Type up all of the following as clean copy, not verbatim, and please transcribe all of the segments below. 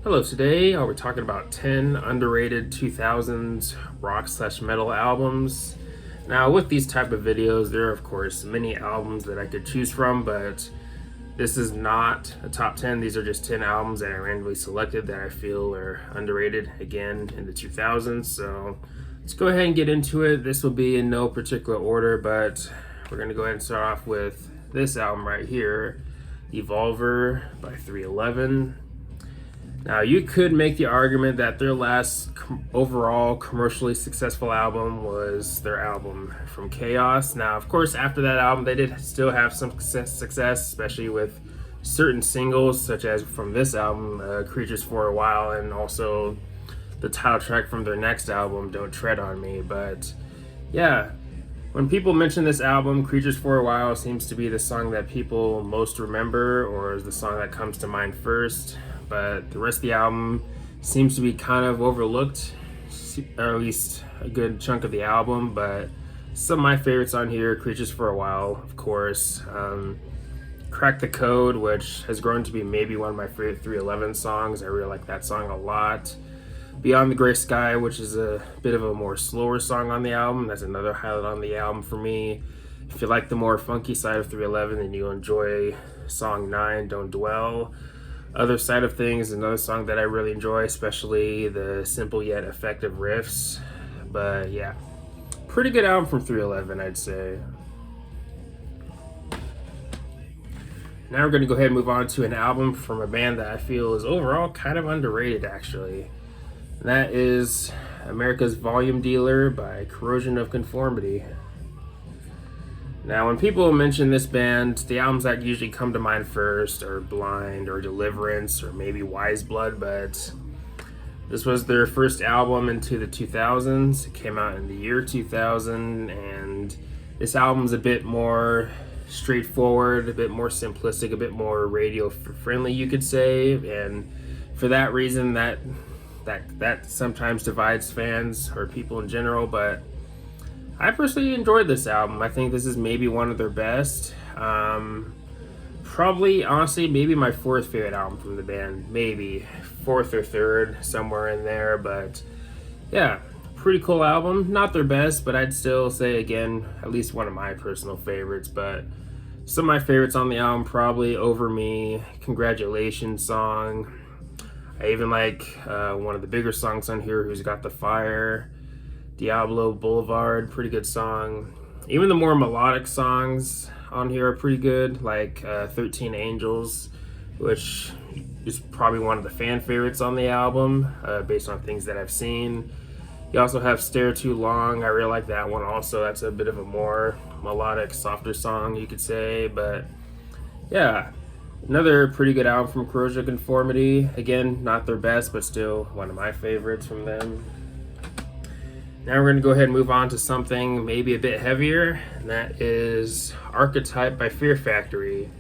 Hello, today we're talking about 10 underrated 2000s rock/metal albums. Now, with these type of videos, there are of course many albums that I could choose from, but this is not a top 10. These are just 10 albums that I randomly selected that I feel are underrated again in the 2000s. So let's go ahead and get into it. This will be in no particular order, but we're going to go ahead and start off with this album right here, Evolver by 311. Now, you could make the argument that their last overall commercially successful album was their album From Chaos. Now, of course, after that album, they did still have some success, especially with certain singles, such as from this album, Creatures for a While, and also the title track from their next album, Don't Tread on Me. But yeah, when people mention this album, Creatures for a While seems to be the song that people most remember, or is the song that comes to mind first. But the rest of the album seems to be kind of overlooked, or at least a good chunk of the album. But some of my favorites on here, Creatures for a While, of course, Crack the Code, which has grown to be maybe one of my favorite 311 songs. I really like that song a lot. Beyond the Gray Sky, which is a bit of a more slower song on the album. That's another highlight on the album for me. If you like the more funky side of 311, then you'll enjoy song 9, Don't Dwell. Other Side of Things, another song that I really enjoy, especially the simple yet effective riffs. But yeah, pretty good album from 311, I'd say. Now we're going to go ahead and move on to an album from a band that I feel is overall kind of underrated, actually. And that is America's Volume Dealer by Corrosion of Conformity. Now, when people mention this band, the albums that usually come to mind first are Blind or Deliverance or maybe Wise Blood, but this was their first album into the 2000s. It came out in the year 2000, and this album's a bit more straightforward, a bit more simplistic, a bit more radio friendly, you could say. And for that reason, that sometimes divides fans or people in general, but I personally enjoyed this album. I think this is maybe one of their best. Probably, honestly, maybe my fourth favorite album from the band. Maybe fourth or third, somewhere in there. But yeah, pretty cool album. Not their best, but I'd still say, again, at least one of my personal favorites. But some of my favorites on the album, probably Over Me, Congratulations song. I even like one of the bigger songs on here, Who's Got the Fire. Diablo Boulevard, pretty good song. Even the more melodic songs on here are pretty good, like 13 Angels, which is probably one of the fan favorites on the album, based on things that I've seen. You also have Stare Too Long. I really like that one also. That's a bit of a more melodic, softer song, you could say. But yeah, another pretty good album from Corrosion of Conformity. Again, not their best, but still one of my favorites from them. Now we're going to go ahead and move on to something maybe a bit heavier, and that is Archetype by Fear Factory.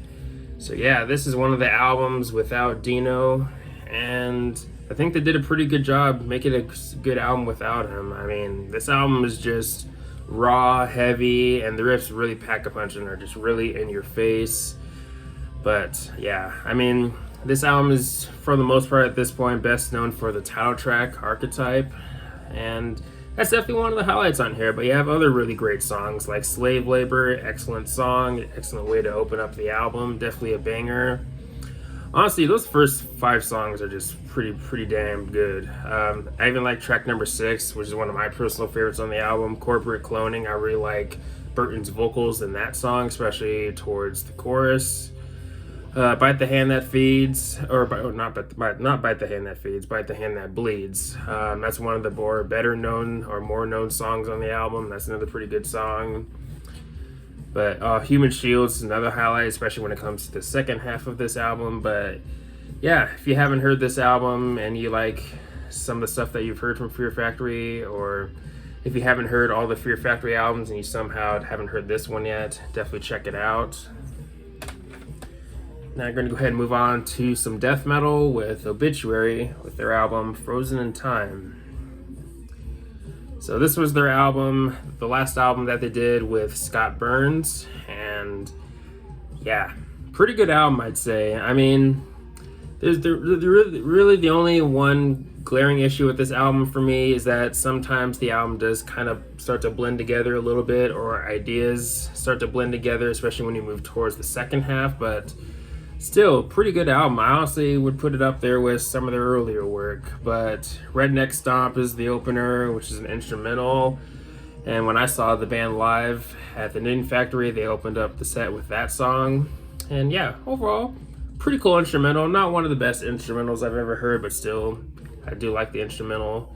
So yeah, this is one of the albums without Dino, and I think they did a pretty good job making a good album without him. I mean, this album is just raw, heavy, and the riffs really pack a punch and are just really in your face. But yeah, I mean, this album is, for the most part at this point, best known for the title track, Archetype, and that's definitely one of the highlights on here. But you have other really great songs like Slave Labor, excellent song, excellent way to open up the album, definitely a banger. Honestly, those first 5 songs are just pretty damn good. I even like track number 6, which is one of my personal favorites on the album, Corporate Cloning. I really like Burton's vocals in that song, especially towards the chorus. Bite the Hand That Feeds, or not Bite the Hand That Feeds, Bite the Hand That Bleeds. That's one of the better known or more known songs on the album. That's another pretty good song. But Human Shields is another highlight, especially when it comes to the second half of this album. But yeah, if you haven't heard this album and you like some of the stuff that you've heard from Fear Factory, or if you haven't heard all the Fear Factory albums and you somehow haven't heard this one yet, definitely check it out. Now I'm going to go ahead and move on to some death metal with Obituary with their album Frozen in Time. So this was their album, the last album that they did with Scott Burns, and yeah, pretty good album, I'd say. I mean, Really the only one glaring issue with this album for me is that sometimes the album does kind of start to blend together a little bit, or ideas start to blend together, especially when you move towards the second half. But still, pretty good album. I honestly would put it up there with some of their earlier work. But Redneck Stomp is the opener, which is an instrumental. And when I saw the band live at the Knitting Factory, they opened up the set with that song. And yeah, overall, pretty cool instrumental. Not one of the best instrumentals I've ever heard, but still, I do like the instrumental.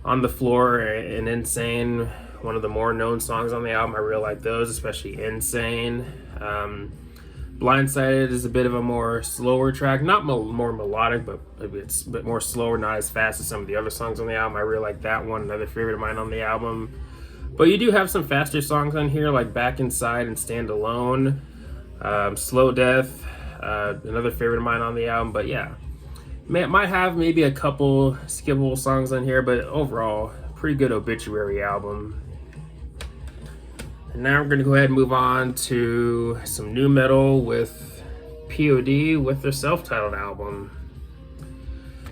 On the Floor and Insane, one of the more known songs on the album. I really like those, especially Insane. Blindsided is a bit of a more slower track, not more melodic, but it's a bit more slower, not as fast as some of the other songs on the album. I really like that one, another favorite of mine on the album. But you do have some faster songs on here, like Back Inside and Stand Alone. Slow Death, another favorite of mine on the album. But yeah, might have maybe a couple skippable songs on here, but overall, pretty good Obituary album. And now we're going to go ahead and move on to some new metal with POD with their self-titled album.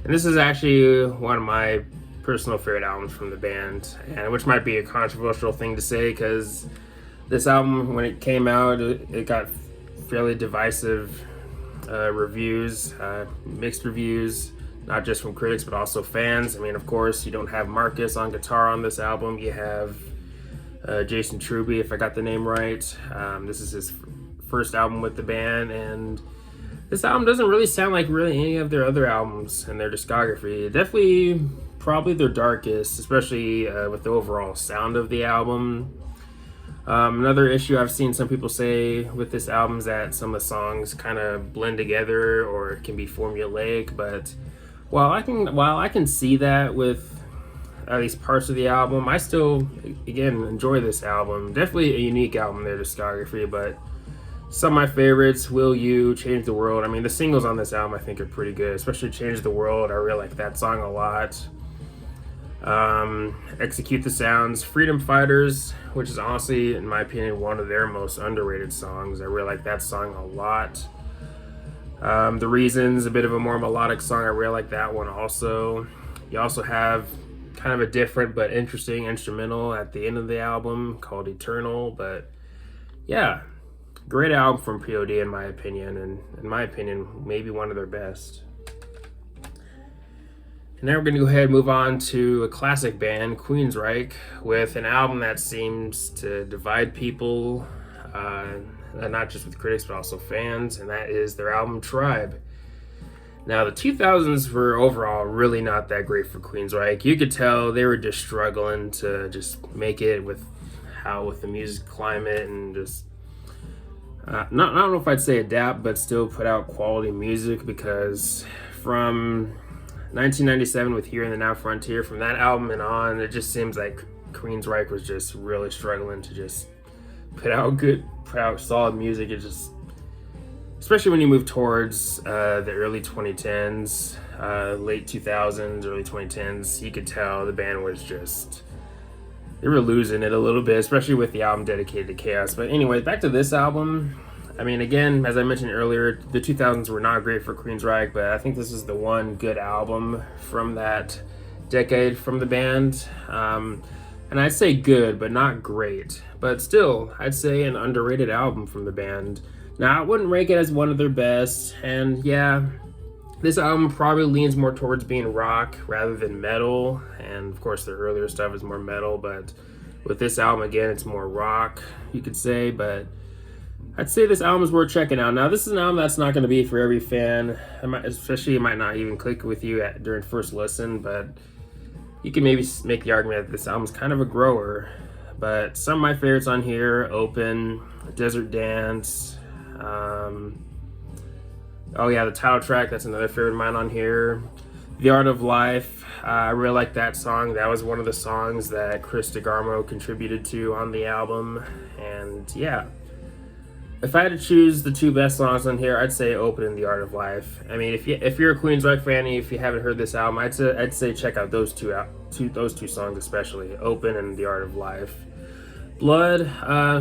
And this is actually one of my personal favorite albums from the band, and which might be a controversial thing to say because this album, when it came out, it got fairly divisive reviews, mixed reviews, not just from critics but also fans. I mean, of course, you don't have Marcus on guitar on this album. You have Jason Truby, if I got the name right. This is his first album with the band, and this album doesn't really sound like really any of their other albums in their discography. Definitely probably their darkest, especially with the overall sound of the album. Another issue I've seen some people say with this album is that some of the songs kind of blend together or can be formulaic, but while I can see that with at least parts of the album, I still, again, enjoy this album. Definitely a unique album in their discography, but some of my favorites, Will You, Change the World. I mean, the singles on this album I think are pretty good, especially Change the World. I really like that song a lot. Execute the Sounds, Freedom Fighters, which is honestly, in my opinion, one of their most underrated songs. I really like that song a lot. The Reasons, a bit of a more melodic song. I really like that one also. You also have kind of a different but interesting instrumental at the end of the album called Eternal. But yeah, great album from POD in my opinion, and in my opinion, maybe one of their best. And now we're going to go ahead and move on to a classic band, Queensryche, with an album that seems to divide people, not just with critics but also fans, and that is their album Tribe. Now, the 2000s were overall really not that great for Queensryche. You could tell they were just struggling to just make it with the music climate and just I don't know if I'd say adapt, but still put out quality music, because from 1997 with Here and the Now Frontier, from that album and on, it just seems like Queensryche was just really struggling to just put out solid music. It just, especially when you move towards the early 2010s, late 2000s, early 2010s, you could tell the band was just, they were losing it a little bit, especially with the album Dedicated to Chaos. But anyways, back to this album. I mean, again, as I mentioned earlier, the 2000s were not great for Queensryche, but I think this is the one good album from that decade from the band. And I'd say good, but not great. But still, I'd say an underrated album from the band. Now, I wouldn't rank it as one of their best, and yeah, this album probably leans more towards being rock rather than metal, and of course their earlier stuff is more metal, but with this album, again, it's more rock, you could say. But I'd say this album is worth checking out. Now, this is an album that's not going to be for every fan, especially it might not even click with you during first listen, but you can maybe make the argument that this album's kind of a grower. But some of my favorites on here, Open, Desert Dance, oh yeah, the title track, that's another favorite of mine on here. The Art of Life, I really like that song. That was one of the songs that Chris DeGarmo contributed to on the album. And yeah, if I had to choose the two best songs on here, I'd say Open and The Art of Life. I mean, if you're a Queensryche fan and if you haven't heard this album, I'd say check out those two songs, especially Open and The Art of Life. Blood,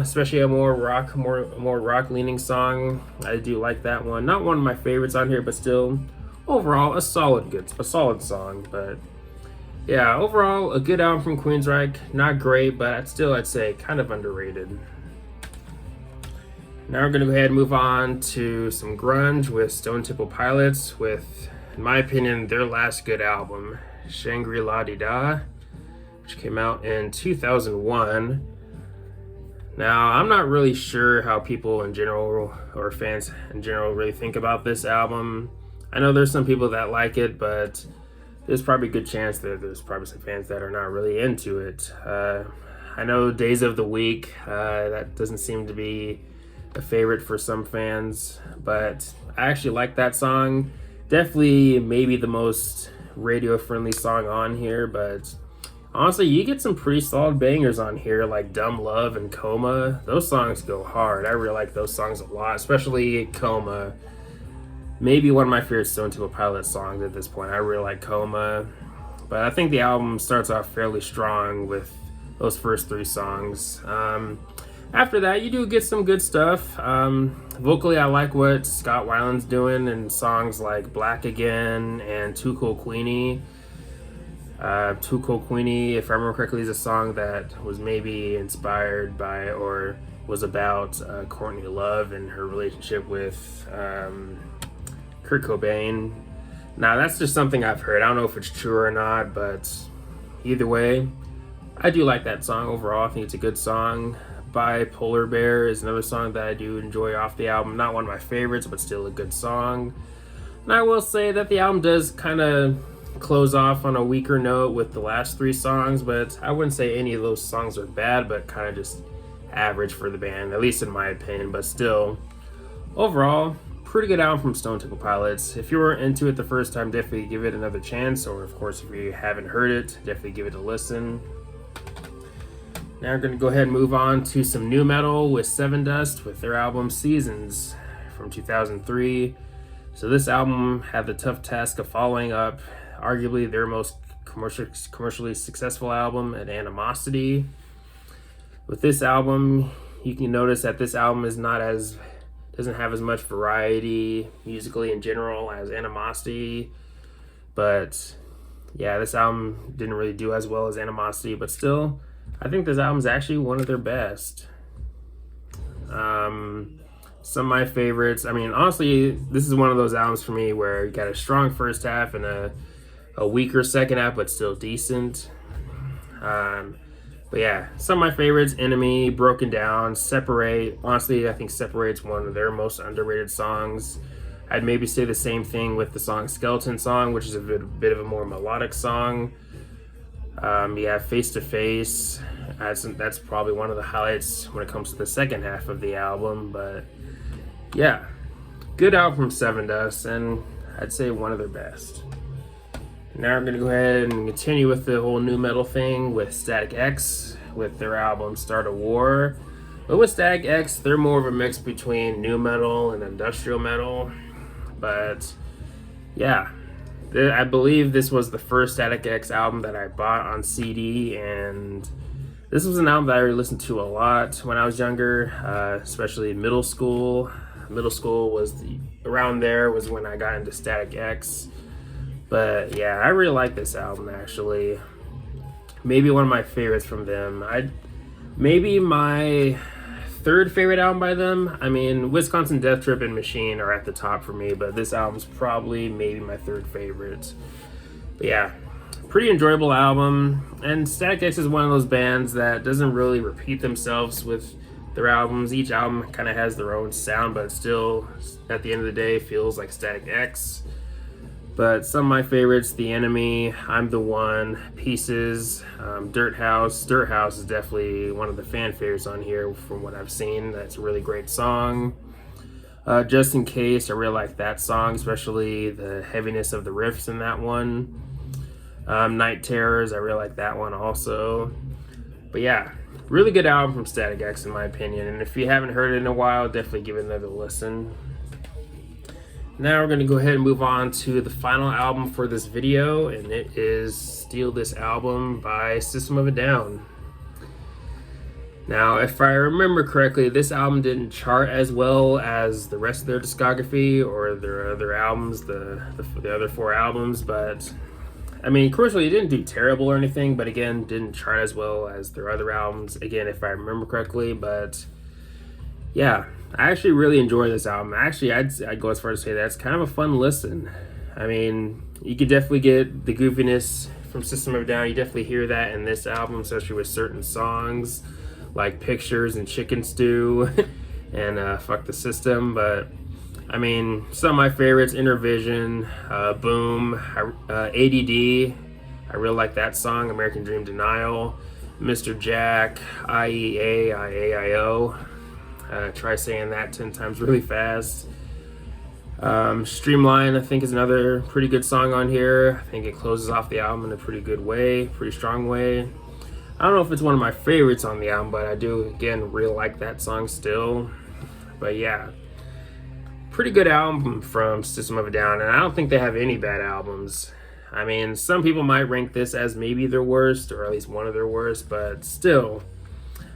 especially a more rock leaning song. I do like that one. Not one of my favorites on here, but still overall a solid song. But yeah, overall a good album from Queensryche. Not great, but I'd say kind of underrated. Now we're gonna go ahead and move on to some grunge with Stone Temple Pilots with, in my opinion, their last good album, Shangri-La-Di-Da, which came out in 2001. Now, I'm not really sure how people in general, or fans in general, really think about this album. I know there's some people that like it, but there's probably a good chance that there's probably some fans that are not really into it. I know Days of the Week, that doesn't seem to be a favorite for some fans, but I actually like that song. Definitely maybe the most radio-friendly song on here, but honestly, you get some pretty solid bangers on here, like Dumb Love and Coma. Those songs go hard. I really like those songs a lot, especially Coma. Maybe one of my favorite Stone Temple Pilots songs at this point. I really like Coma. But I think the album starts off fairly strong with those first 3 songs. After that, you do get some good stuff. Vocally, I like what Scott Weiland's doing in songs like Black Again and Too Cool Queenie. Too Cool Queenie, if I remember correctly, is a song that was maybe inspired by or was about Courtney Love and her relationship with Kurt Cobain. Now, that's just something I've heard. I don't know if it's true or not, but either way, I do like that song overall. I think it's a good song. Bipolar Bear is another song that I do enjoy off the album. Not one of my favorites, but still a good song. And I will say that the album does kind of close off on a weaker note with the last 3 songs, but I wouldn't say any of those songs are bad, but kind of just average for the band, at least in my opinion. But still, overall, pretty good album from Stone Temple Pilots. If you weren't into it the first time, definitely give it another chance, or of course, if you haven't heard it, definitely give it a listen. Now we're going to go ahead and move on to some new metal with Seven Dust with their album Seasons from 2003. So this album had the tough task of following up arguably their most commercially successful album at Animosity. With this album, you can notice that this album doesn't have as much variety musically in general as Animosity. But yeah, this album didn't really do as well as Animosity, but still, I think this album is actually one of their best. Some of my favorites, I mean, honestly, this is one of those albums for me where you got a strong first half and a weaker second half, but still decent. But yeah, some of my favorites: Enemy, Broken Down, Separate. Honestly, I think Separate's one of their most underrated songs. I'd maybe say the same thing with the song Skeleton Song, which is a bit of a more melodic song. Yeah, Face to Face. That's probably one of the highlights when it comes to the second half of the album. But yeah, good album from Seven Dust, and I'd say one of their best. Now we're going to go ahead and continue with the whole new metal thing with Static X with their album Start a War. But with Static X, they're more of a mix between new metal and industrial metal. But yeah, I believe this was the first Static X album that I bought on CD, and this was an album that I listened to a lot when I was younger, especially middle school. Middle school was around there was when I got into Static X. But yeah, I really like this album actually. Maybe one of my favorites from them. Maybe my third favorite album by them. I mean, Wisconsin Death Trip and Machine are at the top for me, but this album's probably maybe my third favorite. But yeah, pretty enjoyable album. And Static X is one of those bands that doesn't really repeat themselves with their albums. Each album kind of has their own sound, but still, at the end of the day, feels like Static X. But some of my favorites: The Enemy, I'm the One, Pieces, Dirt House. Dirt House is definitely one of the fan favorites on here from what I've seen. That's a really great song. Just in Case, I really like that song, especially the heaviness of the riffs in that one. Night Terrors, I really like that one also. But yeah, really good album from Static X in my opinion. And if you haven't heard it in a while, definitely give it another listen. Now we're going to go ahead and move on to the final album for this video, and it is Steal This Album by System of a Down. Now, if I remember correctly, this album didn't chart as well as the rest of their discography or their other albums, the other 4 albums, but I mean, Corrosion didn't do terrible or anything, but again, didn't chart as well as their other albums, again, if I remember correctly. But yeah, I actually really enjoy this album. Actually, I'd go as far as to say that's kind of a fun listen. I mean, you could definitely get the goofiness from System of a Down. You definitely hear that in this album, especially with certain songs like Pictures and Chicken Stew and Fuck the System. But I mean, some of my favorites: Intervision, Boom, ADD. I really like that song. American Dream, Denial, Mr. Jack, IEA, IAIO. Try saying that 10 times really fast. Streamline, I think, is another pretty good song on here. I think it closes off the album in a pretty good way, pretty strong way. I don't know if it's one of my favorites on the album, but I do, again, really like that song still. But yeah, pretty good album from System of a Down, and I don't think they have any bad albums. I mean, some people might rank this as maybe their worst, or at least one of their worst, but still.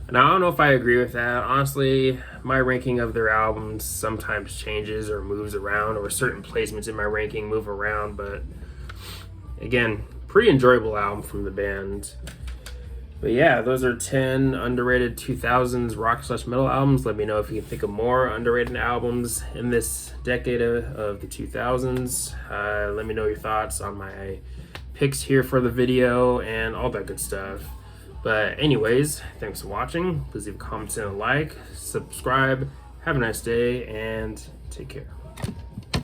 And I don't know if I agree with that. Honestly, my ranking of their albums sometimes changes or moves around, or certain placements in my ranking move around, but again, pretty enjoyable album from the band. But yeah, those are 10 underrated 2000s rock/metal albums. Let me know if you can think of more underrated albums in this decade of the 2000s. Let me know your thoughts on my picks here for the video and all that good stuff. But anyways, thanks for watching. Please leave a comment and a like, subscribe. Have a nice day and take care.